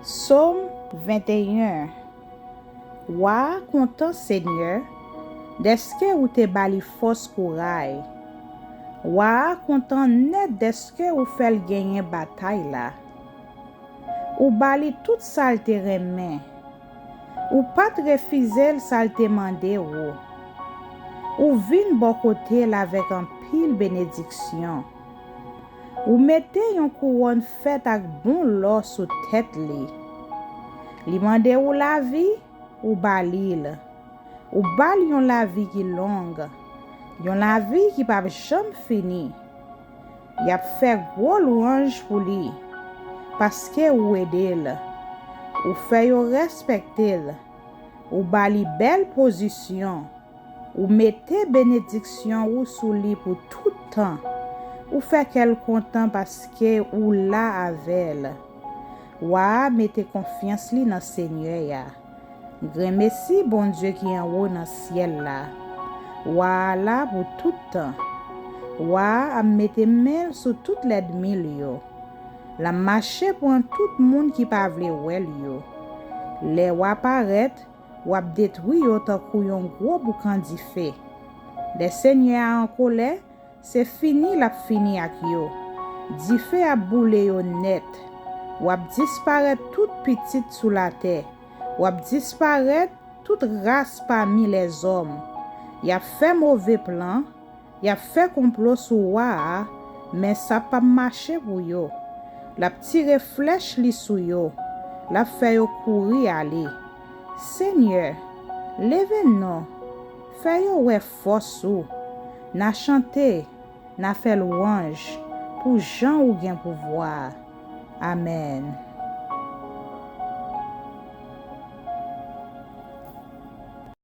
Psaume 21. Wa content Seigneur, deske ou te bali fos kouray. Wa content net deske ou fel genyen batay la. Ou bali tout salte remen. Ou pat refizel salte mande ou. Ou vin bon kote la vek an pil benediksyon. Ou mette yon couronne fet ak bon lor sou tèt li. Li mande ou la vi, ou balil. Ou bal yon la vi ki long. Yon la vi ki pa jam fini. Yap fe gwo louange pou li. Paske ou edel. Ou fe yo respektel. Ou bali bel posisyon. Ou mette benediksyon ou sou li pou toutan. Ou fe kel kontan paske ou la avel. Wa mette konfians li nan Seigneur ya. Gremesi bon Dieu ki en haut nan ciel la. Wa la pour toutan. Wa a mette mel sou tout l'edmil yo. La mache pour tout moun ki pa vle wel yo. Le wa paret, wap detwi yo takou yon gros boucan di fe. Le Seigneur en colère, c'est fini la fini ak yo. Di fe a boule yo net. Wap disparaît tout petit sous la terre. Wap disparaît toute race parmi les hommes. Y a fait mauvais plan, y a fait complot sou wa, mais ça pas marché pour yo. La tire flèche li sou yo. La fait yo courir aller. Seigneur, leve non. Fait yo ouais force ou. Na chanter, na fait louange pour Jean ou gen pouvoir. Amen.